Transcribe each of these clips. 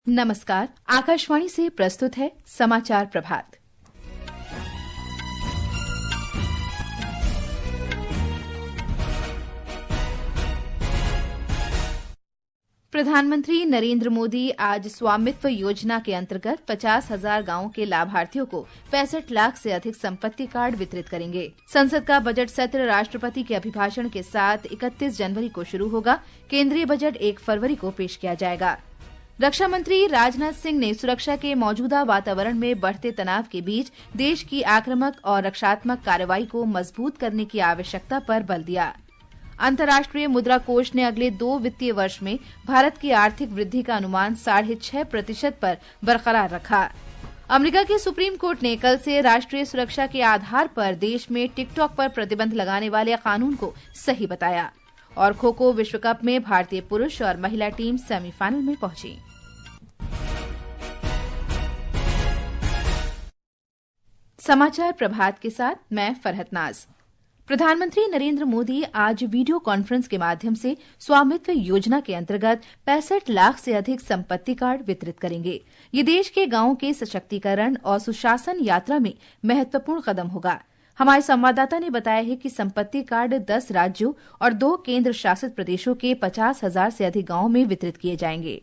नमस्कार। आकाशवाणी से प्रस्तुत है समाचार प्रभात। प्रधानमंत्री नरेंद्र मोदी आज स्वामित्व योजना के अंतर्गत 50,000 गांवों के लाभार्थियों को 65 लाख से अधिक संपत्ति कार्ड वितरित करेंगे। संसद का बजट सत्र राष्ट्रपति के अभिभाषण के साथ 31 जनवरी को शुरू होगा। केंद्रीय बजट 1 फरवरी को पेश किया जाएगा। रक्षा मंत्री राजनाथ सिंह ने सुरक्षा के मौजूदा वातावरण में बढ़ते तनाव के बीच देश की आक्रामक और रक्षात्मक कार्रवाई को मजबूत करने की आवश्यकता पर बल दिया। अंतर्राष्ट्रीय मुद्रा कोष ने अगले 2 वित्तीय वर्ष में भारत की आर्थिक वृद्धि का अनुमान 6.5% पर बरकरार रखा। अमेरिका के सुप्रीम कोर्ट ने कल से राष्ट्रीय सुरक्षा के आधार पर देश में टिकटॉक पर प्रतिबंध लगाने वाले कानून को सही बताया। और खो खो विश्व कप में भारतीय पुरुष और महिला टीम सेमीफाइनल में पहुंची। समाचार प्रभात के साथ मैं फरहत नाज। प्रधानमंत्री नरेंद्र मोदी आज वीडियो कॉन्फ्रेंस के माध्यम से स्वामित्व योजना के अंतर्गत 65 लाख से अधिक संपत्ति कार्ड वितरित करेंगे। ये देश के गांवों के सशक्तिकरण और सुशासन यात्रा में महत्वपूर्ण कदम होगा। हमारे संवाददाता ने बताया है कि संपत्ति कार्ड 10 राज्यों और 2 केंद्र शासित प्रदेशों के 50,000 से अधिक गांवों में वितरित किए जाएंगे।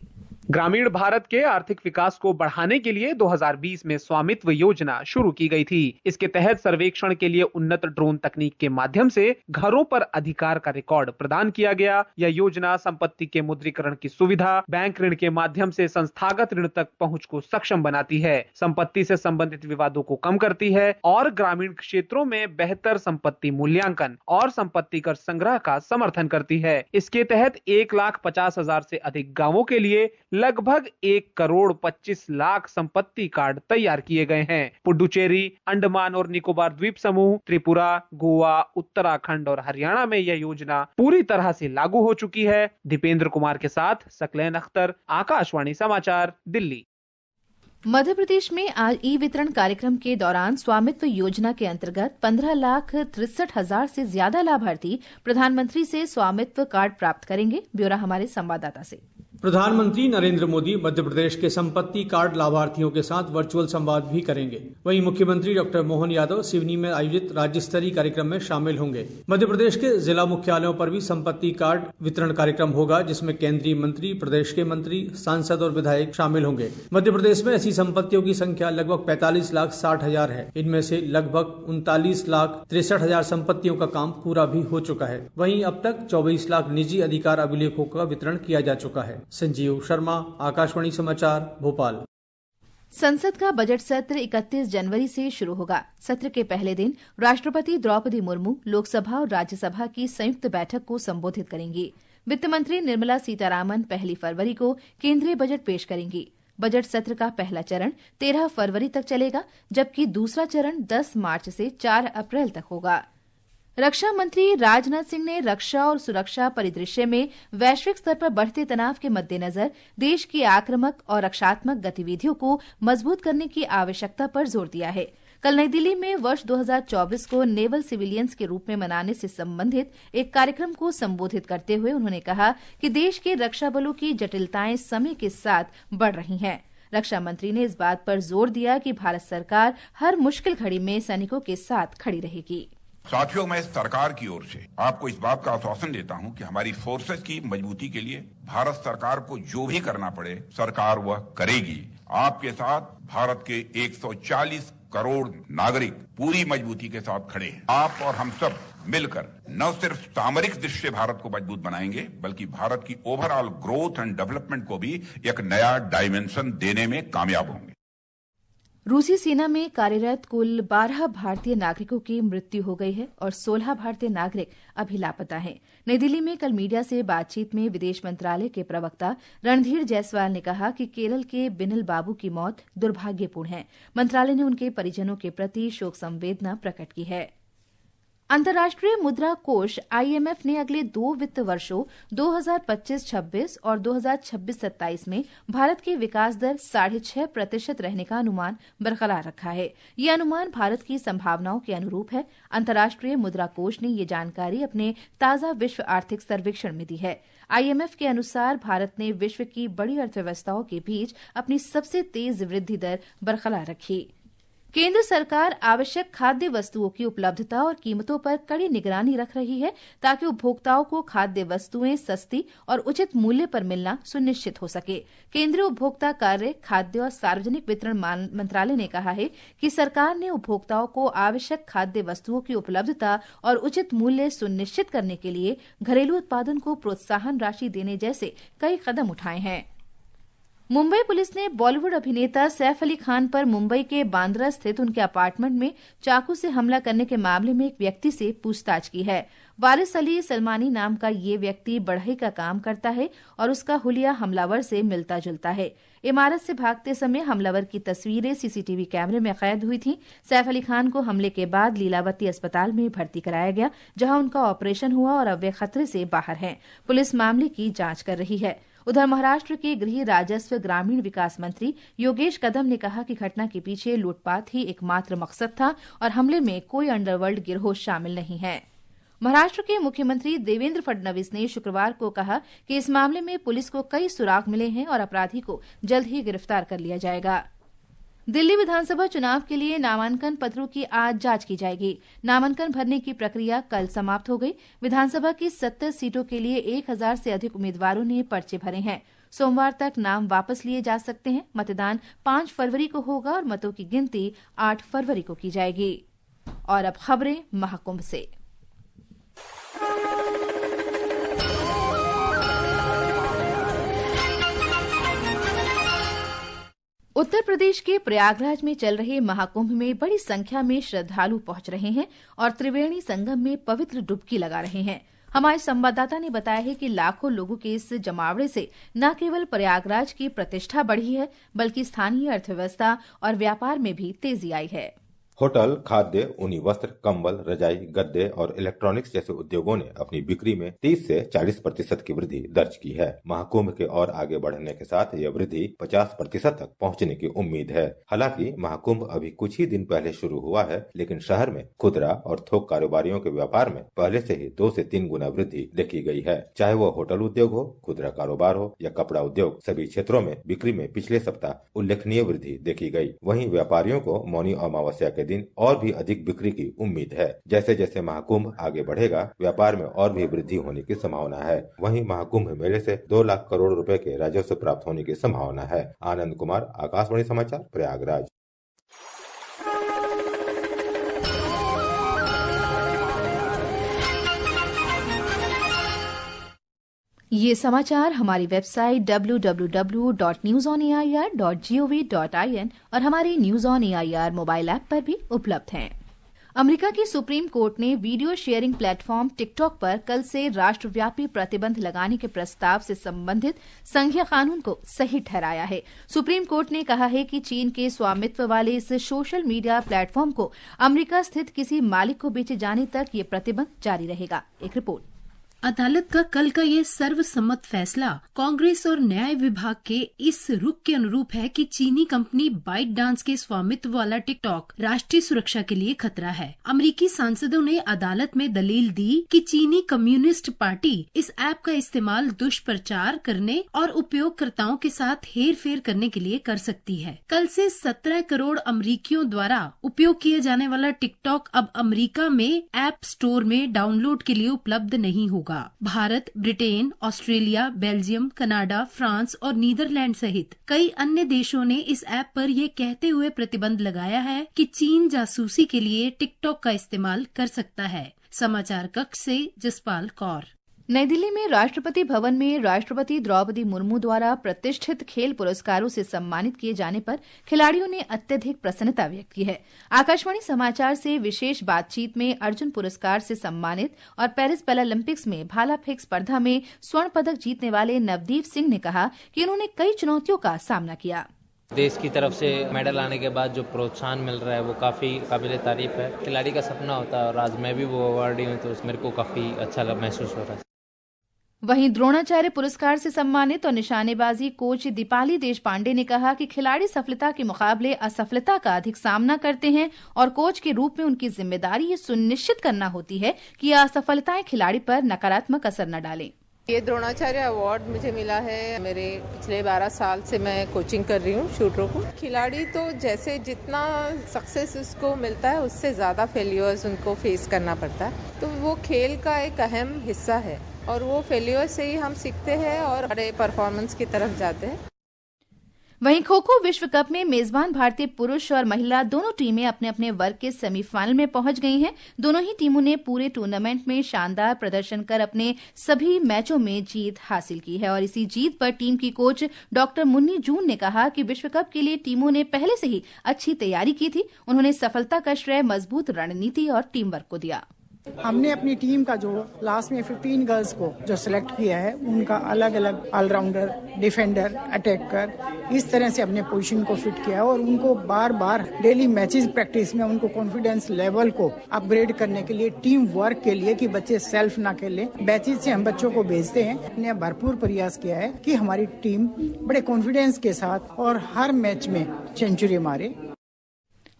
ग्रामीण भारत के आर्थिक विकास को बढ़ाने के लिए 2020 में स्वामित्व योजना शुरू की गई थी। इसके तहत सर्वेक्षण के लिए उन्नत ड्रोन तकनीक के माध्यम से घरों पर अधिकार का रिकॉर्ड प्रदान किया गया। यह योजना संपत्ति के मुद्रीकरण की सुविधा, बैंक ऋण के माध्यम से संस्थागत ऋण तक पहुंच को सक्षम बनाती है, संपत्ति से संबंधित विवादों को कम करती है और ग्रामीण क्षेत्रों में बेहतर संपत्ति मूल्यांकन और संपत्ति कर संग्रह का समर्थन करती है। इसके तहत 1,50,000 से अधिक गाँवों के लिए लगभग 1,25,00,000 संपत्ति कार्ड तैयार किए गए हैं। पुडुचेरी, अंडमान और निकोबार द्वीप समूह, त्रिपुरा, गोवा, उत्तराखंड और हरियाणा में यह योजना पूरी तरह से लागू हो चुकी है। दीपेंद्र कुमार के साथ सकलैन अख्तर, आकाशवाणी समाचार, दिल्ली। मध्य प्रदेश में आज ई वितरण कार्यक्रम के दौरान स्वामित्व योजना के अंतर्गत 15,63,000 से ज्यादा लाभार्थी प्रधानमंत्री से स्वामित्व कार्ड प्राप्त करेंगे। ब्यौरा हमारे संवाददाता से। प्रधानमंत्री नरेंद्र मोदी मध्य प्रदेश के संपत्ति कार्ड लाभार्थियों के साथ वर्चुअल संवाद भी करेंगे। वहीं मुख्यमंत्री डॉक्टर मोहन यादव सिवनी में आयोजित राज्य स्तरीय कार्यक्रम में शामिल होंगे। मध्य प्रदेश के जिला मुख्यालयों पर भी संपत्ति कार्ड वितरण कार्यक्रम होगा, जिसमें केंद्रीय मंत्री, प्रदेश के मंत्री, सांसद और विधायक शामिल होंगे। मध्य प्रदेश में ऐसी संपत्तियों की संख्या लगभग 45,60,000 है। इनमें से लगभग 39,63,000 संपत्तियों का काम पूरा भी हो चुका है। वहीं अब तक 24 लाख निजी अधिकार अभिलेखों का वितरण किया जा चुका है। संजीव शर्मा, आकाशवाणी समाचार, भोपाल। संसद का बजट सत्र 31 जनवरी से शुरू होगा। सत्र के पहले दिन राष्ट्रपति द्रौपदी मुर्मू लोकसभा और राज्यसभा की संयुक्त बैठक को संबोधित करेंगी। वित्त मंत्री निर्मला सीतारामन 1 फरवरी को केंद्रीय बजट पेश करेंगी। बजट सत्र का पहला चरण 13 फरवरी तक चलेगा, जबकि दूसरा चरण 10 मार्च से 4 अप्रैल तक होगा। रक्षा मंत्री राजनाथ सिंह ने रक्षा और सुरक्षा परिदृश्य में वैश्विक स्तर पर बढ़ते तनाव के मद्देनजर देश की आक्रामक और रक्षात्मक गतिविधियों को मजबूत करने की आवश्यकता पर जोर दिया है। कल नई दिल्ली में वर्ष 2024 को नेवल सिविलियंस के रूप में मनाने से संबंधित एक कार्यक्रम को संबोधित करते हुए उन्होंने कहा कि देश के रक्षा बलों की जटिलताएं समय के साथ बढ़ रही हैं। रक्षा मंत्री ने इस बात पर जोर दिया कि भारत सरकार हर मुश्किल घड़ी में सैनिकों के साथ खड़ी रहेगी। साथियों, मैं सरकार की ओर से आपको इस बात का आश्वासन देता हूं कि हमारी फोर्सेस की मजबूती के लिए भारत सरकार को जो भी करना पड़े सरकार वह करेगी। आपके साथ भारत के 140 करोड़ नागरिक पूरी मजबूती के साथ खड़े हैं। आप और हम सब मिलकर न सिर्फ सामरिक दृष्टि से भारत को मजबूत बनाएंगे, बल्कि भारत की ओवरऑल ग्रोथ एंड डेवलपमेंट को भी एक नया डायमेंशन देने में कामयाब होंगे। रूसी सेना में कार्यरत कुल 12 भारतीय नागरिकों की मृत्यु हो गई है और 16 भारतीय नागरिक अभी लापता हैं। नई दिल्ली में कल मीडिया से बातचीत में विदेश मंत्रालय के प्रवक्ता रणधीर जायसवाल ने कहा कि केरल के बिनिल बाबू की मौत दुर्भाग्यपूर्ण है। मंत्रालय ने उनके परिजनों के प्रति शोक संवेदना प्रकट की है। अंतर्राष्ट्रीय मुद्रा कोष IMF ने अगले 2 वित्त वर्षों 2025-26 और 2026-27 में भारत की विकास दर 6.5% रहने का अनुमान बरकरार रखा है। ये अनुमान भारत की संभावनाओं के अनुरूप है। अंतर्राष्ट्रीय मुद्रा कोष ने ये जानकारी अपने ताजा विश्व आर्थिक सर्वेक्षण में दी है। IMF के अनुसार भारत ने विश्व की बड़ी अर्थव्यवस्थाओं के बीच अपनी सबसे तेज वृद्धि दर बरकरार रखी। केंद्र सरकार आवश्यक खाद्य वस्तुओं की उपलब्धता और कीमतों पर कड़ी निगरानी रख रही है ताकि उपभोक्ताओं को खाद्य वस्तुएं सस्ती और उचित मूल्य पर मिलना सुनिश्चित हो सके। केंद्रीय उपभोक्ता कार्य, खाद्य और सार्वजनिक वितरण मंत्रालय ने कहा है कि सरकार ने उपभोक्ताओं को आवश्यक खाद्य वस्तुओं की उपलब्धता और उचित मूल्य सुनिश्चित करने के लिए घरेलू उत्पादन को प्रोत्साहन राशि देने जैसे कई कदम उठाए हैं। मुंबई पुलिस ने बॉलीवुड अभिनेता सैफ अली खान पर मुंबई के बांद्रा स्थित उनके अपार्टमेंट में चाकू से हमला करने के मामले में एक व्यक्ति से पूछताछ की है। वारिस अली सलमानी नाम का ये व्यक्ति बढ़ई का काम करता है और उसका हुलिया हमलावर से मिलता जुलता है। इमारत से भागते समय हमलावर की तस्वीरें CCTV कैमरे में कैद हुई थीं। सैफ अली खान को हमले के बाद लीलावती अस्पताल में भर्ती कराया गया, जहां उनका ऑपरेशन हुआ और अब वे खतरे से बाहर हैं। पुलिस मामले की जांच कर रही है। उधर महाराष्ट्र के गृह, राजस्व, ग्रामीण विकास मंत्री योगेश कदम ने कहा कि घटना के पीछे लूटपाट ही एकमात्र मकसद था और हमले में कोई अंडरवर्ल्ड गिरोह शामिल नहीं है। महाराष्ट्र के मुख्यमंत्री देवेंद्र फडणवीस ने शुक्रवार को कहा कि इस मामले में पुलिस को कई सुराग मिले हैं और अपराधी को जल्द ही गिरफ्तार कर लिया जाएगा। दिल्ली विधानसभा चुनाव के लिए नामांकन पत्रों की आज जांच की जाएगी। नामांकन भरने की प्रक्रिया कल समाप्त हो गई। विधानसभा की 70 सीटों के लिए 1000 से अधिक उम्मीदवारों ने पर्चे भरे हैं। सोमवार तक नाम वापस लिए जा सकते हैं। मतदान 5 फरवरी को होगा और मतों की गिनती 8 फरवरी को की जाएगी। और अब खबरें महाकुंभ से। उत्तर प्रदेश के प्रयागराज में चल रहे महाकुंभ में बड़ी संख्या में श्रद्धालु पहुंच रहे हैं और त्रिवेणी संगम में पवित्र डुबकी लगा रहे हैं। हमारे संवाददाता ने बताया है कि लाखों लोगों के इस जमावड़े से न केवल प्रयागराज की प्रतिष्ठा बढ़ी है, बल्कि स्थानीय अर्थव्यवस्था और व्यापार में भी तेजी आई है। होटल, खाद्य, ऊनी वस्त्र, कंबल, रजाई, गद्दे और इलेक्ट्रॉनिक्स जैसे उद्योगों ने अपनी बिक्री में 30 से 40% की वृद्धि दर्ज की है। महाकुंभ के और आगे बढ़ने के साथ यह वृद्धि 50% तक पहुंचने की उम्मीद है। हालांकि महाकुंभ अभी कुछ ही दिन पहले शुरू हुआ है, लेकिन शहर में खुदरा और थोक कारोबारियों के व्यापार में पहले से ही 2 से 3 गुना वृद्धि देखी गई है। चाहे वो होटल उद्योग हो, खुदरा कारोबार हो या कपड़ा उद्योग, सभी क्षेत्रों में बिक्री में पिछले सप्ताह उल्लेखनीय वृद्धि देखी गई। वहीं व्यापारियों को मौनी अमावस्या के दिन और भी अधिक बिक्री की उम्मीद है। जैसे जैसे महाकुंभ आगे बढ़ेगा, व्यापार में और भी वृद्धि होने की संभावना है। वहीं महाकुंभ मेले से 2 लाख करोड़ रुपए के राजस्व प्राप्त होने की संभावना है। आनंद कुमार, आकाशवाणी समाचार, प्रयागराज। ये समाचार हमारी वेबसाइट www.newsonair.gov.in और हमारे news on AIR mobile app पर भी उपलब्ध हैं। अमेरिका की सुप्रीम कोर्ट ने वीडियो शेयरिंग प्लेटफॉर्म टिकटॉक पर कल से राष्ट्रव्यापी प्रतिबंध लगाने के प्रस्ताव से संबंधित संघीय कानून को सही ठहराया है। सुप्रीम कोर्ट ने कहा है कि चीन के स्वामित्व वाले इस सोशल मीडिया प्लेटफॉर्म को अमेरिका स्थित किसी मालिक को बेचे जाने तक ये प्रतिबंध जारी रहेगा। एक रिपोर्ट। अदालत का कल का ये सर्वसम्मत फैसला कांग्रेस और न्याय विभाग के इस रुख के अनुरूप है कि चीनी कंपनी बाइट डांस के स्वामित्व वाला टिकटॉक राष्ट्रीय सुरक्षा के लिए खतरा है। अमेरिकी सांसदों ने अदालत में दलील दी कि चीनी कम्युनिस्ट पार्टी इस ऐप का इस्तेमाल दुष्प्रचार करने और उपयोगकर्ताओं के साथ हेर फेर करने के लिए कर सकती है। कल से 17 करोड़ अमेरिकियों द्वारा उपयोग किए जाने वाला टिकटॉक अब अमेरिका में ऐप स्टोर में डाउनलोड के लिए उपलब्ध नहीं होगा। Bharat, Britain, Australia, Belgium, Canada, France और नीदरलैंड सहित कई अन्य देशों ने इस ऐप पर यह कहते हुए प्रतिबंध लगाया है कि चीन जासूसी के लिए टिकटॉक का इस्तेमाल कर सकता है। समाचार कक्ष से जसपाल कौर। नई दिल्ली में राष्ट्रपति भवन में राष्ट्रपति द्रौपदी मुर्मू द्वारा प्रतिष्ठित खेल पुरस्कारों से सम्मानित किए जाने पर खिलाड़ियों ने अत्यधिक प्रसन्नता व्यक्त की है। आकाशवाणी समाचार से विशेष बातचीत में अर्जुन पुरस्कार से सम्मानित और पेरिस पैरालंपिक्स में भाला फेंक स्पर्धा में स्वर्ण पदक जीतने वाले नवदीप सिंह ने कहा कि उन्होंने कई चुनौतियों का सामना किया। देश की तरफ से मेडल आने के बाद जो प्रोत्साहन मिल रहा है वो काफ़ी काबिल तारीफ है। खिलाड़ी का सपना होता है और आज मैं भी वो अवार्डी हूँ, तो मेरे को काफ़ी अच्छा महसूस हो रहा है। वहीं द्रोणाचार्य पुरस्कार से सम्मानित और निशानेबाजी कोच दीपाली देशपांडे ने कहा कि खिलाड़ी सफलता के मुकाबले असफलता का अधिक सामना करते हैं और कोच के रूप में उनकी जिम्मेदारी ये सुनिश्चित करना होती है कि असफलताएं खिलाड़ी पर नकारात्मक असर न डालें। ये द्रोणाचार्य अवार्ड मुझे मिला है। मेरे पिछले 12 साल से मैं कोचिंग कर रही हूँ शूटरों को। खिलाड़ी तो जैसे जितना सक्सेस उसको मिलता है उससे ज़्यादा फेल्यूर्स उनको फेस करना पड़ता है, तो वो खेल का एक अहम हिस्सा है और वो फेल्यूर से ही हम सीखते हैं और बड़े परफॉर्मेंस की तरफ जाते हैं। वहीं खो खो विश्व कप में मेजबान भारतीय पुरुष और महिला दोनों टीमें अपने अपने वर्ग के सेमीफाइनल में पहुंच गई हैं। दोनों ही टीमों ने पूरे टूर्नामेंट में शानदार प्रदर्शन कर अपने सभी मैचों में जीत हासिल की है और इसी जीत पर टीम की कोच डॉक्टर मुन्नी जून ने कहा कि विश्व कप के लिए टीमों ने पहले से ही अच्छी तैयारी की थी। उन्होंने सफलता का श्रेय मजबूत रणनीति और टीम वर्क को दिया। हमने अपनी टीम का जो लास्ट में 15 गर्ल्स को जो सिलेक्ट किया है, उनका अलग अलग ऑलराउंडर, डिफेंडर, अटैकर, इस तरह से अपने पोजीशन को फिट किया और उनको बार बार डेली मैचेस प्रैक्टिस में उनको कॉन्फिडेंस लेवल को अपग्रेड करने के लिए, टीम वर्क के लिए कि बच्चे सेल्फ ना खेलें, बैचेस से हम बच्चों को भेजते हैं। हमने भरपूर प्रयास किया है कि हमारी टीम बड़े कॉन्फिडेंस के साथ और हर मैच में सेंचुरी मारे।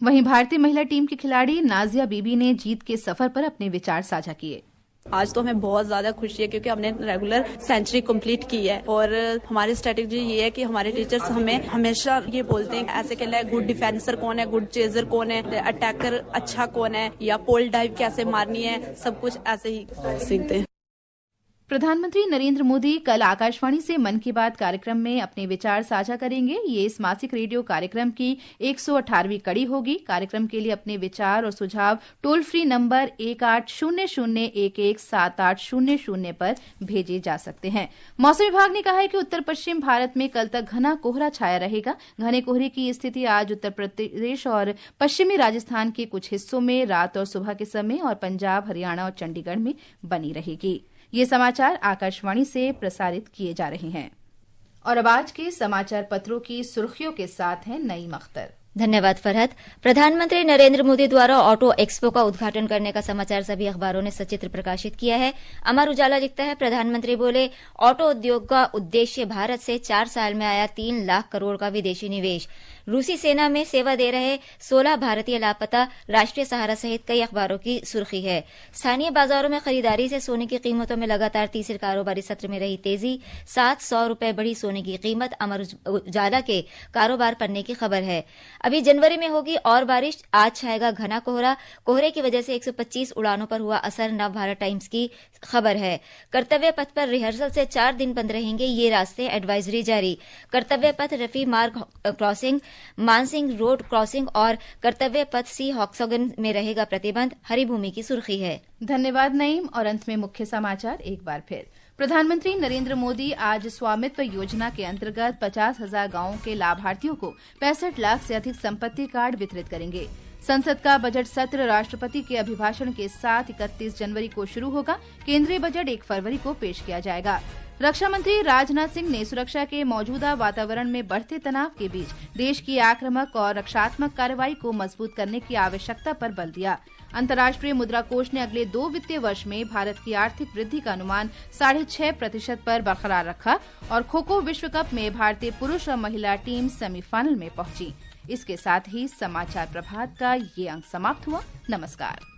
वहीं भारतीय महिला टीम की खिलाड़ी नाजिया बीबी ने जीत के सफर पर अपने विचार साझा किए। आज तो हमें बहुत ज्यादा खुशी है क्योंकि हमने रेगुलर सेंचुरी कंप्लीट की है और हमारी स्ट्रेटेजी ये है कि हमारे टीचर्स हमें हमेशा ये बोलते हैं ऐसे खेलना है, गुड डिफेंसर कौन है, गुड चेजर कौन है, अटैकर अच्छा कौन है या पोल डाइव कैसे मारनी है, सब कुछ ऐसे ही सीखते हैं। प्रधानमंत्री नरेंद्र मोदी कल आकाशवाणी से मन की बात कार्यक्रम में अपने विचार साझा करेंगे। ये इस मासिक रेडियो कार्यक्रम की 118वीं कड़ी होगी। कार्यक्रम के लिए अपने विचार और सुझाव टोल फ्री नंबर 1800117800 पर भेजे जा सकते हैं। मौसम विभाग ने कहा है कि उत्तर पश्चिम भारत में कल तक घना कोहरा छाया रहेगा। घने कोहरे की स्थिति आज उत्तर प्रदेश और पश्चिमी राजस्थान के कुछ हिस्सों में रात और सुबह के समय और पंजाब, हरियाणा और चंडीगढ़ में बनी रहेगी। ये समाचार आकाशवाणी से प्रसारित किए जा रहे हैं। और अब आज के समाचार पत्रों की सुर्खियों के साथ हैं नईम अख्तर। धन्यवाद फरहत। प्रधानमंत्री नरेंद्र मोदी द्वारा ऑटो एक्सपो का उद्घाटन करने का समाचार सभी अखबारों ने सचित्र प्रकाशित किया है। अमर उजाला लिखता है, प्रधानमंत्री बोले ऑटो उद्योग का उद्देश्य भारत से 4 साल में आया 3 लाख करोड़ का विदेशी निवेश। रूसी सेना में सेवा दे रहे 16 भारतीय लापता, राष्ट्रीय सहारा सहित कई अखबारों की सुर्खी है। स्थानीय बाजारों में खरीदारी से सोने की कीमतों में लगातार तीसरे कारोबारी सत्र में रही तेजी। 700 रुपए बढ़ी सोने की कीमत, अमर उजाला के कारोबार पन्ने की खबर है। अभी जनवरी में होगी और बारिश, आज छाएगा घना कोहरा। कोहरे की वजह से 125 उड़ानों पर हुआ असर, नव भारत टाइम्स की खबर है। कर्तव्य पथ पर रिहर्सल से 4 दिन बंद रहेंगे ये रास्ते, एडवाइजरी जारी। कर्तव्य पथ रफी मार्ग क्रॉसिंग, मानसिंह रोड क्रॉसिंग और कर्तव्य पथ सी हॉक्सगन में रहेगा प्रतिबंध, हरिभूमि की सुर्खी है। धन्यवाद नईम। और अंत में मुख्य समाचार एक बार फिर। प्रधानमंत्री नरेंद्र मोदी आज स्वामित्व योजना के अंतर्गत 50,000 गांवों के लाभार्थियों को 65 लाख से अधिक संपत्ति कार्ड वितरित करेंगे। संसद का बजट सत्र राष्ट्रपति के अभिभाषण के साथ 31 जनवरी को शुरू होगा। केंद्रीय बजट 1 फरवरी को पेश किया जाएगा। रक्षा मंत्री राजनाथ सिंह ने सुरक्षा के मौजूदा वातावरण में बढ़ते तनाव के बीच देश की आक्रामक और रक्षात्मक कार्रवाई को मजबूत करने की आवश्यकता पर बल दिया। अंतर्राष्ट्रीय मुद्रा कोष ने अगले 2 वित्तीय वर्ष में भारत की आर्थिक वृद्धि का अनुमान 6.5% पर बरकरार रखा। और खो खो विश्व कप में भारतीय पुरुष और महिला टीम सेमीफाइनल में पहुंची। इसके साथ ही समाचार प्रभात का ये अंक समाप्त हुआ। नमस्कार।